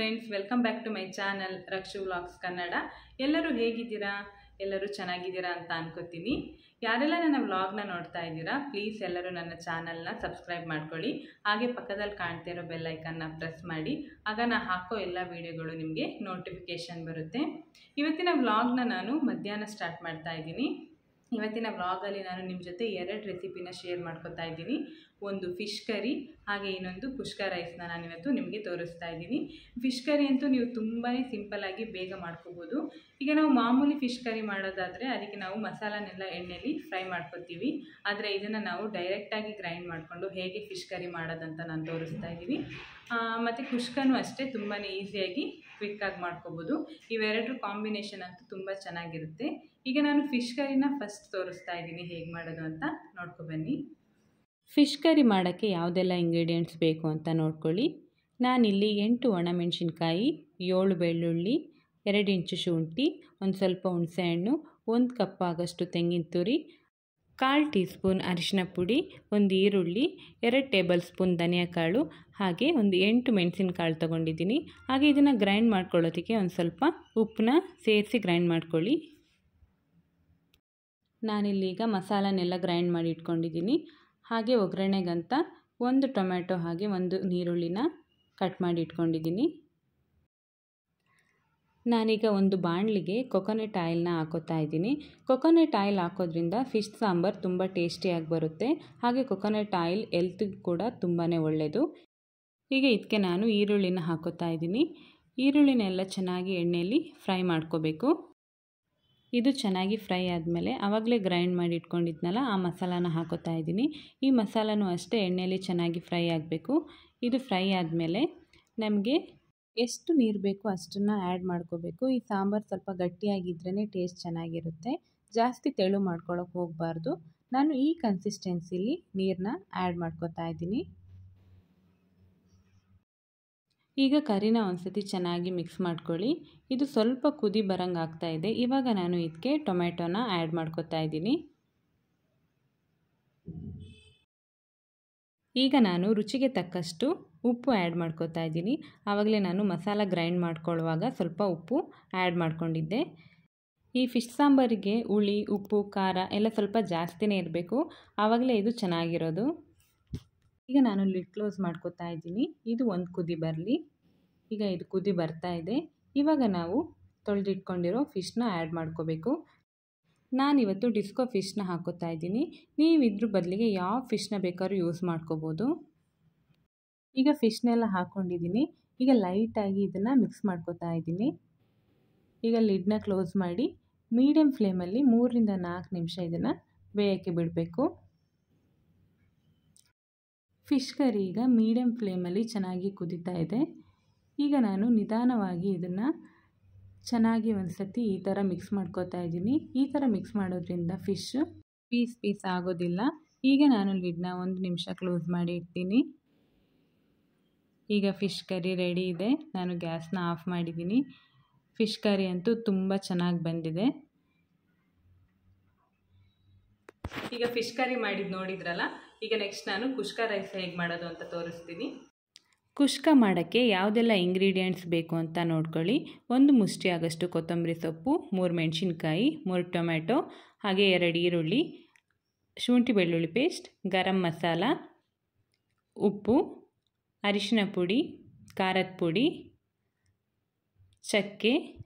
Friends, welcome back to my channel Rakshu vlogs Kannada. ಎಲ್ಲರೂ ಹೇಗಿದ್ದೀರಾ? ಎಲ್ಲರೂ ಚೆನ್ನಾಗಿದ್ದೀರಾ ಅಂತ ಅನ್ಕೋತೀನಿ. ಯಾರೆಲ್ಲ ನನ್ನ ವ್ಲಾಗ್ನ ನೋಡ್ತಾ ಇದ್ದೀರಾ, ಪ್ಲೀಸ್ ಎಲ್ಲರೂ ನನ್ನ ಚಾನಲ್ನ ಸಬ್ಸ್ಕ್ರೈಬ್ ಮಾಡ್ಕೊಳ್ಳಿ. ಹಾಗೆ ಪಕ್ಕದಲ್ಲಿ ಕಾಣ್ತಾ ಇರೋ ಬೆಲ್ ಐಕನ್ನ ಪ್ರೆಸ್ ಮಾಡಿ. ಆಗ ನಾನು ಹಾಕೋ ಎಲ್ಲ ವೀಡಿಯೋಗಳು ನಿಮಗೆ ನೋಟಿಫಿಕೇಷನ್ ಬರುತ್ತೆ. ಇವತ್ತಿನ ವ್ಲಾಗ್ನ ನಾನು ಮಧ್ಯಾಹ್ನ ಸ್ಟಾರ್ಟ್ ಮಾಡ್ತಾ ಇದ್ದೀನಿ. ಇವತ್ತಿನ ವ್ಲಾಗಲ್ಲಿ ನಾನು ನಿಮ್ಮ ಜೊತೆ 2 ರೆಸಿಪಿನ ಶೇರ್ ಮಾಡ್ಕೊತಾ ಇದ್ದೀನಿ. ಒಂದು ಫಿಶ್ ಕರಿ, ಹಾಗೆ ಇನ್ನೊಂದು ಕುಷ್ಕ ರೈಸ್ನ ನಾನು ಇವತ್ತು ನಿಮಗೆ ತೋರಿಸ್ತಾ ಇದ್ದೀನಿ. ಫಿಶ್ ಕರಿ ಅಂತೂ ನೀವು ತುಂಬಾ ಸಿಂಪಲ್ಲಾಗಿ ಬೇಗ ಮಾಡ್ಕೋಬೋದು. ಈಗ ನಾವು ಮಾಮೂಲಿ ಫಿಶ್ ಕರಿ ಮಾಡೋದಾದರೆ ಅದಕ್ಕೆ ನಾವು ಮಸಾಲನೆಲ್ಲ ಎಣ್ಣೆಯಲ್ಲಿ ಫ್ರೈ ಮಾಡ್ಕೊತೀವಿ. ಆದರೆ ಇದನ್ನು ನಾವು ಡೈರೆಕ್ಟಾಗಿ ಗ್ರೈಂಡ್ ಮಾಡಿಕೊಂಡು ಹೇಗೆ ಫಿಶ್ ಕರಿ ಮಾಡೋದಂತ ನಾನು ತೋರಿಸ್ತಾ ಇದ್ದೀನಿ. ಮತ್ತು ಕುಷ್ಕನೂ ಅಷ್ಟೇ ತುಂಬಾ ಈಸಿಯಾಗಿ ಕ್ವಿಕ್ಕಾಗಿ ಮಾಡ್ಕೋಬೋದು. ಇವೆರಡರ ಕಾಂಬಿನೇಷನ್ ಅಂತೂ ತುಂಬ ಚೆನ್ನಾಗಿರುತ್ತೆ. ಈಗ ನಾನು ಫಿಶ್ ಕರಿನ ಫಸ್ಟ್ ತೋರಿಸ್ತಾ ಇದ್ದೀನಿ ಹೇಗೆ ಮಾಡೋದು ಅಂತ ನೋಡ್ಕೊಬನ್ನಿ. ಫಿಶ್ ಕರಿ ಮಾಡೋಕ್ಕೆ ಯಾವುದೆಲ್ಲ ಇಂಗ್ರೀಡಿಯೆಂಟ್ಸ್ ಬೇಕು ಅಂತ ನೋಡ್ಕೊಳ್ಳಿ. ನಾನಿಲ್ಲಿ 8 ಒಣಮೆಣಸಿನ್ಕಾಯಿ, 7 ಬೆಳ್ಳುಳ್ಳಿ, 2 ಇಂಚು ಶುಂಠಿ, ಒಂದು ಸ್ವಲ್ಪ ಹುಣಸೆಹಣ್ಣು, 1 ಕಪ್ ಆಗೋಷ್ಟು ತೆಂಗಿನ ತುರಿ, 1/4 ಟೀ ಸ್ಪೂನ್ ಅರಿಶಿನ ಪುಡಿ, 1 ಈರುಳ್ಳಿ, 2 ಟೇಬಲ್ ಸ್ಪೂನ್ ಧನಿಯಾಕಾಳು, ಹಾಗೆ ಒಂದು 8 ಮೆಣಸಿನಕಾಳು ತೊಗೊಂಡಿದ್ದೀನಿ. ಹಾಗೆ ಇದನ್ನು ಗ್ರೈಂಡ್ ಮಾಡ್ಕೊಳ್ಳೋದಕ್ಕೆ ಒಂದು ಸ್ವಲ್ಪ ಉಪ್ಪನ್ನ ಸೇರಿಸಿ ಗ್ರೈಂಡ್ ಮಾಡ್ಕೊಳ್ಳಿ. ನಾನಿಲ್ಲೀಗ ಮಸಾಲನೆಲ್ಲ ಗ್ರೈಂಡ್ ಮಾಡಿ ಇಟ್ಕೊಂಡಿದ್ದೀನಿ. ಹಾಗೆ ಒಗ್ಗರಣೆಗಂತ 1 ಟೊಮೆಟೊ ಹಾಗೆ 1 ಈರುಳ್ಳಿನ ಕಟ್ ಮಾಡಿ ಇಟ್ಕೊಂಡಿದ್ದೀನಿ. ನಾನೀಗ ಒಂದು ಬಾಣಲಿಗೆ ಕೊಕೊನಟ್ ಆಯಿಲ್ನ ಹಾಕೋತಾ ಇದ್ದೀನಿ. ಕೊಕೊನಟ್ ಆಯಿಲ್ ಹಾಕೋದ್ರಿಂದ ಫಿಶ್ ಸಾಂಬಾರು ತುಂಬ ಟೇಸ್ಟಿಯಾಗಿ ಬರುತ್ತೆ. ಹಾಗೆ ಕೊಕೊನಟ್ ಆಯಿಲ್ ಹೆಲ್ತಿಗೆ ಕೂಡ ತುಂಬಾ ಒಳ್ಳೆಯದು. ಈಗ ಇದಕ್ಕೆ ನಾನು ಈರುಳ್ಳಿನ ಹಾಕೋತಾ ಇದ್ದೀನಿ. ಈರುಳ್ಳಿನೆಲ್ಲ ಚೆನ್ನಾಗಿ ಎಣ್ಣೆಯಲ್ಲಿ ಫ್ರೈ ಮಾಡ್ಕೋಬೇಕು. ಇದು ಚೆನ್ನಾಗಿ ಫ್ರೈ ಆದಮೇಲೆ ಆವಾಗಲೇ ಗ್ರೈಂಡ್ ಮಾಡಿ ಇಟ್ಕೊಂಡಿದ್ನಲ್ಲ ಆ ಮಸಾಲಾನ ಹಾಕೋತಾ ಇದ್ದೀನಿ. ಈ ಮಸಾಲನೂ ಅಷ್ಟೇ ಎಣ್ಣೆಯಲ್ಲಿ ಚೆನ್ನಾಗಿ ಫ್ರೈ ಆಗಬೇಕು. ಇದು ಫ್ರೈ ಆದಮೇಲೆ ನಮಗೆ ಎಷ್ಟು ನೀರು ಬೇಕೋ ಅಷ್ಟನ್ನು ಆ್ಯಡ್ ಮಾಡ್ಕೋಬೇಕು. ಈ ಸಾಂಬಾರು ಸ್ವಲ್ಪ ಗಟ್ಟಿಯಾಗಿದ್ರೇ ಟೇಸ್ಟ್ ಚೆನ್ನಾಗಿರುತ್ತೆ. ಜಾಸ್ತಿ ತೆಳು ಮಾಡ್ಕೊಳ್ಳೋಕೆ ಹೋಗಬಾರ್ದು. ನಾನು ಈ ಕನ್ಸಿಸ್ಟೆನ್ಸಿಲಿ ನೀರನ್ನ ಆ್ಯಡ್ ಮಾಡ್ಕೋತಾ ಇದ್ದೀನಿ. ಈಗ ಕರಿನ ಒಂದ್ಸತಿ ಚೆನ್ನಾಗಿ ಮಿಕ್ಸ್ ಮಾಡ್ಕೊಳ್ಳಿ. ಇದು ಸ್ವಲ್ಪ ಕುದಿ ಬರಂಗೆ ಆಗ್ತಾ ಇದೆ. ಇವಾಗ ನಾನು ಇದಕ್ಕೆ ಟೊಮೆಟೊನ ಆ್ಯಡ್ ಮಾಡ್ಕೋತಾ ಇದ್ದೀನಿ. ಈಗ ನಾನು ರುಚಿಗೆ ತಕ್ಕಷ್ಟು ಉಪ್ಪು ಆ್ಯಡ್ ಮಾಡ್ಕೋತಾ ಇದ್ದೀನಿ. ಆವಾಗಲೇ ನಾನು ಮಸಾಲ ಗ್ರೈಂಡ್ ಮಾಡ್ಕೊಳ್ಳುವಾಗ ಸ್ವಲ್ಪ ಉಪ್ಪು ಆ್ಯಡ್ ಮಾಡ್ಕೊಂಡಿದ್ದೆ. ಈ ಫಿಶ್ ಸಾಂಬಾರಿಗೆ ಹುಳಿ, ಉಪ್ಪು, ಖಾರ ಎಲ್ಲ ಸ್ವಲ್ಪ ಜಾಸ್ತಿನೇ ಇರಬೇಕು. ಆವಾಗಲೇ ಇದು ಚೆನ್ನಾಗಿರೋದು. ಈಗ ನಾನು ಲಿಡ್ ಕ್ಲೋಸ್ ಮಾಡ್ಕೋತಾ ಇದ್ದೀನಿ. ಇದು ಒಂದು ಕುದಿ ಬರಲಿ. ಈಗ ಇದು ಕುದಿ ಬರ್ತಾ ಇದೆ. ಇವಾಗ ನಾವು ತೊಳೆದಿಟ್ಕೊಂಡಿರೋ ಫಿಶ್ನ ಆ್ಯಡ್ ಮಾಡ್ಕೋಬೇಕು. ನಾನಿವತ್ತು ಡಿಸ್ಕೋ ಫಿಶ್ನ ಹಾಕೋತಾ ಇದ್ದೀನಿ. ನೀವು ಇದ್ರ ಬದಲಿಗೆ ಯಾವ ಫಿಶ್ನ ಬೇಕಾದ್ರೂ ಯೂಸ್ ಮಾಡ್ಕೋಬೋದು. ಈಗ ಫಿಶ್ನೆಲ್ಲ ಹಾಕ್ಕೊಂಡಿದ್ದೀನಿ. ಈಗ ಲೈಟಾಗಿ ಇದನ್ನು ಮಿಕ್ಸ್ ಮಾಡ್ಕೋತಾ ಇದ್ದೀನಿ. ಈಗ ಲಿಡ್ನ ಕ್ಲೋಸ್ ಮಾಡಿ ಮೀಡಿಯಮ್ ಫ್ಲೇಮಲ್ಲಿ 3ರಿಂದ 4 ನಿಮಿಷ ಇದನ್ನು ಬೇಯೋಕ್ಕೆ ಬಿಡಬೇಕು. ಫಿಶ್ ಕರಿ ಈಗ ಮೀಡಿಯಮ್ ಫ್ಲೇಮಲ್ಲಿ ಚೆನ್ನಾಗಿ ಕುದೀತಾ ಇದೆ. ಈಗ ನಾನು ನಿಧಾನವಾಗಿ ಇದನ್ನು ಚೆನ್ನಾಗಿ ಒಂದು ಸತಿ ಈ ಥರ ಮಿಕ್ಸ್ ಮಾಡ್ಕೋತಾ ಇದ್ದೀನಿ. ಈ ಥರ ಮಿಕ್ಸ್ ಮಾಡೋದ್ರಿಂದ ಫಿಶ್ ಪೀಸ್ ಆಗೋದಿಲ್ಲ. ಈಗ ನಾನು ಲಿಡ್ನ 1 ನಿಮಿಷ ಕ್ಲೋಸ್ ಮಾಡಿ ಇಡ್ತೀನಿ. ಈಗ ಫಿಶ್ ಕರಿ ರೆಡಿ ಇದೆ. ನಾನು ಗ್ಯಾಸ್ನ ಆಫ್ ಮಾಡಿದ್ದೀನಿ. ಫಿಶ್ ಕರಿ ಅಂತೂ ತುಂಬ ಚೆನ್ನಾಗಿ ಬಂದಿದೆ. ಈಗ ಫಿಶ್ ಕರಿ ಮಾಡಿದ್ದು ನೋಡಿದ್ರಲ್ಲ. ಈಗ ನೆಕ್ಸ್ಟ್ ನಾನು ಕುಷ್ಕ ರೈಸ್ ಹೇಗೆ ಮಾಡೋದು ಅಂತ ತೋರಿಸ್ತೀನಿ. ಕುಷ್ಕ ಮಾಡೋಕ್ಕೆ ಯಾವುದೆಲ್ಲ ಇಂಗ್ರೀಡಿಯೆಂಟ್ಸ್ ಬೇಕು ಅಂತ ನೋಡ್ಕೊಳ್ಳಿ. 1 ಮುಷ್ಟಿ ಆಗೋಷ್ಟು ಕೊತ್ತಂಬರಿ ಸೊಪ್ಪು, 3 ಮೆಣಸಿನ್ಕಾಯಿ, 3 ಟೊಮೆಟೊ, ಹಾಗೆ 2 ಈರುಳ್ಳಿ, ಶುಂಠಿ ಬೆಳ್ಳುಳ್ಳಿ ಪೇಸ್ಟ್, ಗರಂ ಮಸಾಲ, ಉಪ್ಪು, ಅರಿಶಿನ ಪುಡಿ, ಖಾರದ ಪುಡಿ, ಚಕ್ಕೆ,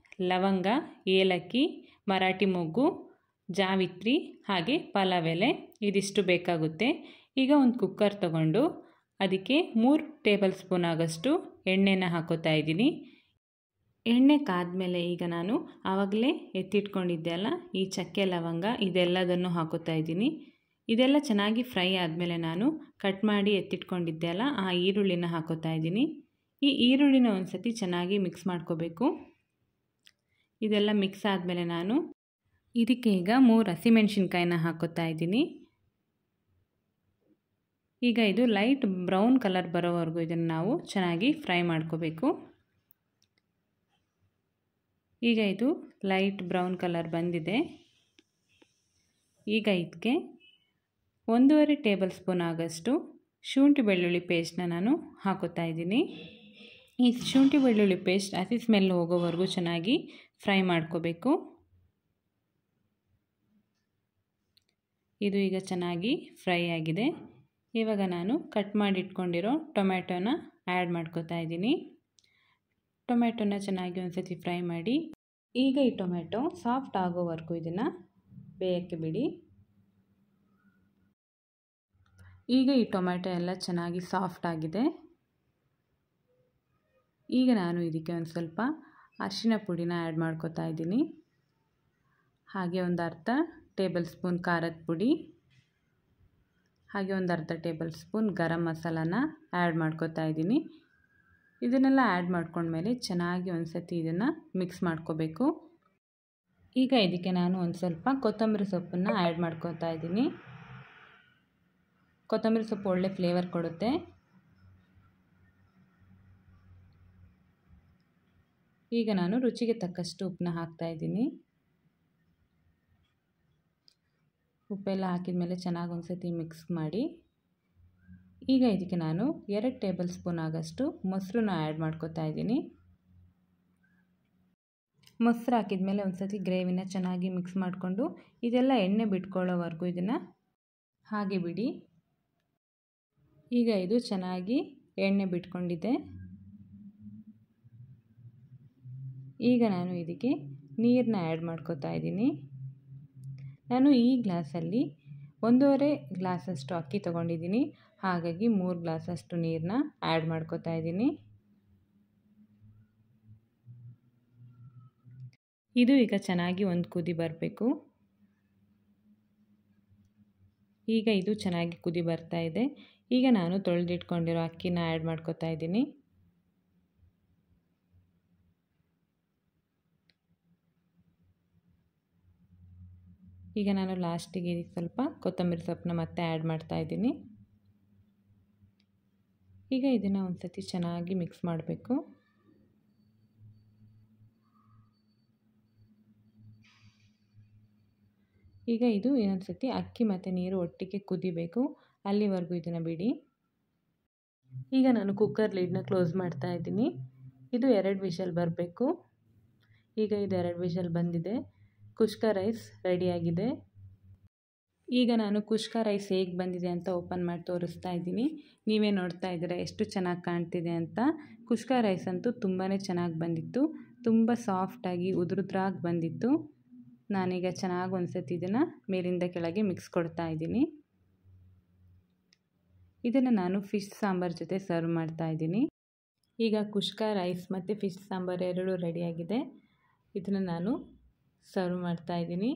ಲವಂಗ, ಏಲಕ್ಕಿ, ಮರಾಠಿ ಮೊಗ್ಗು, ಜಾವಿತ್ರಿ, ಹಾಗೆ ಪಲಾವ್ ಎಲೆ ಇದಿಷ್ಟು ಬೇಕಾಗುತ್ತೆ. ಈಗ ಒಂದು ಕುಕ್ಕರ್ ತಗೊಂಡು ಅದಕ್ಕೆ 3 ಟೇಬಲ್ ಸ್ಪೂನ್ ಆಗೋಷ್ಟು ಎಣ್ಣೆನ ಹಾಕೋತಾ ಇದ್ದೀನಿ. ಎಣ್ಣೆ ಕಾದ್ಮೇಲೆ ಈಗ ನಾನು ಆವಾಗಲೇ ಎತ್ತಿಟ್ಕೊಂಡಿದ್ದೆ ಅಲ್ಲ ಈ ಚಕ್ಕೆ, ಲವಂಗ ಇದೆಲ್ಲದನ್ನು ಹಾಕೋತಾ ಇದ್ದೀನಿ. ಇದೆಲ್ಲ ಚೆನ್ನಾಗಿ ಫ್ರೈ ಆದಮೇಲೆ ನಾನು ಕಟ್ ಮಾಡಿ ಎತ್ತಿಟ್ಕೊಂಡಿದ್ದೆ ಅಲ್ಲ ಆ ಈರುಳ್ಳಿನ ಹಾಕೋತಾ ಇದ್ದೀನಿ. ಈ ಈರುಳ್ಳಿನ ಒಂದು ಸತಿ ಚೆನ್ನಾಗಿ ಮಿಕ್ಸ್ ಮಾಡ್ಕೋಬೇಕು. ಇದೆಲ್ಲ ಮಿಕ್ಸ್ ಆದಮೇಲೆ ನಾನು ಇದಕ್ಕೆ ಈಗ 3 ಹಸಿಮೆಣಸಿನ್ಕಾಯಿನ ಹಾಕೋತಾ ಇದ್ದೀನಿ. ಈಗ ಇದು ಲೈಟ್ ಬ್ರೌನ್ ಕಲರ್ ಬರೋವರೆಗೂ ಇದನ್ನು ನಾವು ಚೆನ್ನಾಗಿ ಫ್ರೈ ಮಾಡ್ಕೋಬೇಕು. ಈಗ ಇದು ಲೈಟ್ ಬ್ರೌನ್ ಕಲರ್ ಬಂದಿದೆ. ಈಗ ಇದಕ್ಕೆ 1.5 ಟೇಬಲ್ ಸ್ಪೂನ್ ಆಗೋಷ್ಟು ಶುಂಠಿ ಬೆಳ್ಳುಳ್ಳಿ ಪೇಸ್ಟ್ನ ನಾನು ಹಾಕೋತಾ ಇದ್ದೀನಿ. ಈ ಶುಂಠಿ ಬೆಳ್ಳುಳ್ಳಿ ಪೇಸ್ಟ್ ಹಸಿ ಸ್ಮೆಲ್ ಹೋಗೋವರೆಗೂ ಚೆನ್ನಾಗಿ ಫ್ರೈ ಮಾಡ್ಕೋಬೇಕು. ಇದು ಈಗ ಚೆನ್ನಾಗಿ ಫ್ರೈ ಆಗಿದೆ. ಇವಾಗ ನಾನು ಕಟ್ ಮಾಡಿ ಇಟ್ಕೊಂಡಿರೋ ಟೊಮ್ಯಾಟೋನ ಆ್ಯಡ್ ಮಾಡ್ಕೋತಾ ಇದ್ದೀನಿ. ಟೊಮ್ಯಾಟೋನ ಚೆನ್ನಾಗಿ ಒಂದ್ಸತಿ ಫ್ರೈ ಮಾಡಿ. ಈಗ ಈ ಟೊಮ್ಯಾಟೊ ಸಾಫ್ಟ್ ಆಗೋವರೆಗೂ ಇದನ್ನು ಬೇಯಕ್ಕೆ ಬಿಡಿ. ಈಗ ಈ ಟೊಮ್ಯಾಟೊ ಎಲ್ಲ ಚೆನ್ನಾಗಿ ಸಾಫ್ಟ್ ಆಗಿದೆ. ಈಗ ನಾನು ಇದಕ್ಕೆ ಒಂದು ಸ್ವಲ್ಪ ಅರಿಶಿನ ಪುಡಿನ ಆ್ಯಡ್ ಮಾಡ್ಕೋತಾ ಇದ್ದೀನಿ. ಹಾಗೆ ಒಂದು ಅರ್ಧ ಟೇಬಲ್ ಸ್ಪೂನ್ ಖಾರದ ಪುಡಿ, ಹಾಗೆ ಒಂದು ಅರ್ಧ ಟೇಬಲ್ ಸ್ಪೂನ್ ಗರಂ ಮಸಾಲಾನ ಆ್ಯಡ್ ಮಾಡ್ಕೋತಾ ಇದ್ದೀನಿ. ಇದನ್ನೆಲ್ಲ ಆ್ಯಡ್ ಮಾಡ್ಕೊಂಡ್ಮೇಲೆ ಚೆನ್ನಾಗಿ ಒಂದು ಸತಿ ಇದನ್ನು ಮಿಕ್ಸ್ ಮಾಡ್ಕೋಬೇಕು. ಈಗ ಇದಕ್ಕೆ ನಾನು ಒಂದು ಸ್ವಲ್ಪ ಕೊತ್ತಂಬರಿ ಸೊಪ್ಪನ್ನು ಆ್ಯಡ್ ಮಾಡ್ಕೋತಾ ಇದ್ದೀನಿ. ಕೊತ್ತಂಬರಿ ಸೊಪ್ಪು ಒಳ್ಳೆ ಫ್ಲೇವರ್ ಕೊಡುತ್ತೆ. ಈಗ ನಾನು ರುಚಿಗೆ ತಕ್ಕಷ್ಟು ಉಪ್ಪನ್ನ ಹಾಕ್ತಾ ಇದ್ದೀನಿ. ಉಪ್ಪೆಲ್ಲ ಹಾಕಿದ ಮೇಲೆ ಚೆನ್ನಾಗಿ ಒಂದು ಸತಿ ಮಿಕ್ಸ್ ಮಾಡಿ. ಈಗ ಇದಕ್ಕೆ ನಾನು 2 ಟೇಬಲ್ ಸ್ಪೂನ್ ಆಗೋಷ್ಟು ಮೊಸರನ್ನ ಆ್ಯಡ್ ಮಾಡ್ಕೋತಾ ಇದ್ದೀನಿ. ಮೊಸರು ಹಾಕಿದ ಮೇಲೆ ಒಂದು ಸತಿ ಗ್ರೇವಿನ ಚೆನ್ನಾಗಿ ಮಿಕ್ಸ್ ಮಾಡಿಕೊಂಡು ಇದೆಲ್ಲ ಎಣ್ಣೆ ಬಿಟ್ಕೊಳ್ಳೋವರೆಗೂ ಇದನ್ನು ಹಾಗೆ ಬಿಡಿ. ಈಗ ಇದು ಚೆನ್ನಾಗಿ ಎಣ್ಣೆ ಬಿಟ್ಕೊಂಡಿದೆ. ಈಗ ನಾನು ಇದಕ್ಕೆ ನೀರನ್ನ ಆ್ಯಡ್ ಮಾಡ್ಕೋತಾ ಇದ್ದೀನಿ. ನಾನು ಈ ಗ್ಲಾಸಲ್ಲಿ 1.5 ಗ್ಲಾಸಷ್ಟು ಅಕ್ಕಿ ತೊಗೊಂಡಿದ್ದೀನಿ. ಹಾಗಾಗಿ 3 ಗ್ಲಾಸಷ್ಟು ನೀರನ್ನ ಆ್ಯಡ್ ಮಾಡ್ಕೋತಾ ಇದ್ದೀನಿ. ಇದು ಈಗ ಚೆನ್ನಾಗಿ ಒಂದು ಕುದಿ ಬರಬೇಕು. ಈಗ ಇದು ಚೆನ್ನಾಗಿ ಕುದಿ ಬರ್ತಾ ಇದೆ. ಈಗ ನಾನು ತೊಳೆದಿಟ್ಕೊಂಡಿರೋ ಅಕ್ಕಿನ ಆ್ಯಡ್ ಮಾಡ್ಕೋತಾ ಇದ್ದೀನಿ. ಈಗ ನಾನು ಲಾಸ್ಟಿಗೆ ಸ್ವಲ್ಪ ಕೊತ್ತಂಬರಿ ಸೊಪ್ಪನ್ನ ಮತ್ತೆ ಆ್ಯಡ್ ಮಾಡ್ತಾ ಇದ್ದೀನಿ. ಈಗ ಇದನ್ನು ಒಂದು ಸತಿ ಚೆನ್ನಾಗಿ ಮಿಕ್ಸ್ ಮಾಡಬೇಕು. ಈಗ ಇದು ಇನ್ನೊಂದು ಸತಿ ಅಕ್ಕಿ ಮತ್ತು ನೀರು ಒಟ್ಟಿಗೆ ಕುದಿಬೇಕು. ಅಲ್ಲಿವರೆಗೂ ಇದನ್ನು ಬಿಡಿ. ಈಗ ನಾನು ಕುಕ್ಕರ್ ಲಿಡ್ನ ಕ್ಲೋಸ್ ಮಾಡ್ತಾ ಇದ್ದೀನಿ. ಇದು 2 ವಿಷಲ್ ಬರಬೇಕು. ಈಗ ಇದು 2 ವಿಷಲ್ ಬಂದಿದೆ. ಕುಷ್ಕ ರೈಸ್ ರೆಡಿಯಾಗಿದೆ. ಈಗ ನಾನು ಕುಷ್ಕ ರೈಸ್ ಹೇಗೆ ಬಂದಿದೆ ಅಂತ ಓಪನ್ ಮಾಡಿ ತೋರಿಸ್ತಾ ಇದ್ದೀನಿ. ನೀವೇ ನೋಡ್ತಾ ಇದ್ದೀರಾ ಎಷ್ಟು ಚೆನ್ನಾಗಿ ಕಾಣ್ತಿದೆ ಅಂತ. ಕುಷ್ಕ ರೈಸ್ ಅಂತೂ ತುಂಬಾ ಚೆನ್ನಾಗಿ ಬಂದಿತ್ತು. ತುಂಬ ಸಾಫ್ಟಾಗಿ ಉದುರುದ್ರಾಗಿ ಬಂದಿತ್ತು. ನಾನೀಗ ಚೆನ್ನಾಗಿ ಒಂದು ಸತಿ ಇದನ್ನು ಮೇಲಿಂದ ಕೆಳಗೆ ಮಿಕ್ಸ್ ಕೊಡ್ತಾ ಇದ್ದೀನಿ. ಇದನ್ನು ನಾನು ಫಿಶ್ ಸಾಂಬಾರು ಜೊತೆ ಸರ್ವ್ ಮಾಡ್ತಾ ಇದ್ದೀನಿ. ಈಗ ಕುಷ್ಕ ರೈಸ್ ಮತ್ತು ಫಿಶ್ ಸಾಂಬಾರು ಎರಡೂ ರೆಡಿಯಾಗಿದೆ. ಇದನ್ನು ನಾನು ಸರ್ವ್ ಮಾಡ್ತಾ ಇದ್ದೀನಿ.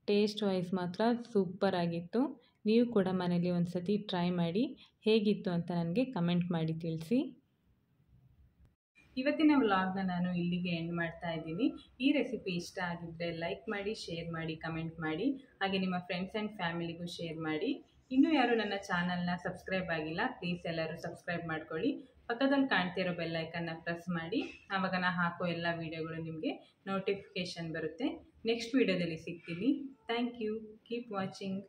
ಟೇಸ್ಟ್ ವೈಸ್ ಮಾತ್ರ ಸೂಪರ್ ಆಗಿತ್ತು. ನೀವು ಕೂಡ ಮನೇಲಿ ಒಂದು ಸತಿ ಟ್ರೈ ಮಾಡಿ ಹೇಗಿತ್ತು ಅಂತ ನನಗೆ ಕಮೆಂಟ್ ಮಾಡಿ ತಿಳಿಸಿ. ಇವತ್ತಿನ ವ್ಲಾಗ್ನ ನಾನು ಇಲ್ಲಿಗೆ ಎಂಡ್ ಮಾಡ್ತಾ ಇದ್ದೀನಿ. ಈ ರೆಸಿಪಿ ಇಷ್ಟ ಆಗಿದ್ದರೆ ಲೈಕ್ ಮಾಡಿ, ಶೇರ್ ಮಾಡಿ, ಕಮೆಂಟ್ ಮಾಡಿ. ಹಾಗೆ ನಿಮ್ಮ ಫ್ರೆಂಡ್ಸ್ ಆ್ಯಂಡ್ ಫ್ಯಾಮಿಲಿಗೂ ಶೇರ್ ಮಾಡಿ. ಇನ್ನೂ ಯಾರು ನನ್ನ ಚಾನಲ್ನ ಸಬ್ಸ್ಕ್ರೈಬ್ ಆಗಿಲ್ಲ, ಪ್ಲೀಸ್ ಎಲ್ಲರೂ ಸಬ್ಸ್ಕ್ರೈಬ್ ಮಾಡ್ಕೊಳ್ಳಿ. ಪಕ್ಕದಲ್ಲಿ ಕಾಣ್ತಿರೋ ಬೆಲ್ಲೈಕನ್ನ ಪ್ರೆಸ್ ಮಾಡಿ. ಆವಾಗ ನಾನು ಹಾಕೋ ಎಲ್ಲ ವೀಡಿಯೋಗಳು ನಿಮಗೆ ನೋಟಿಫಿಕೇಷನ್ ಬರುತ್ತೆ. ನೆಕ್ಸ್ಟ್ ವೀಡಿಯೋದಲ್ಲಿ ಸಿಗ್ತೀನಿ. Thank you. Keep watching.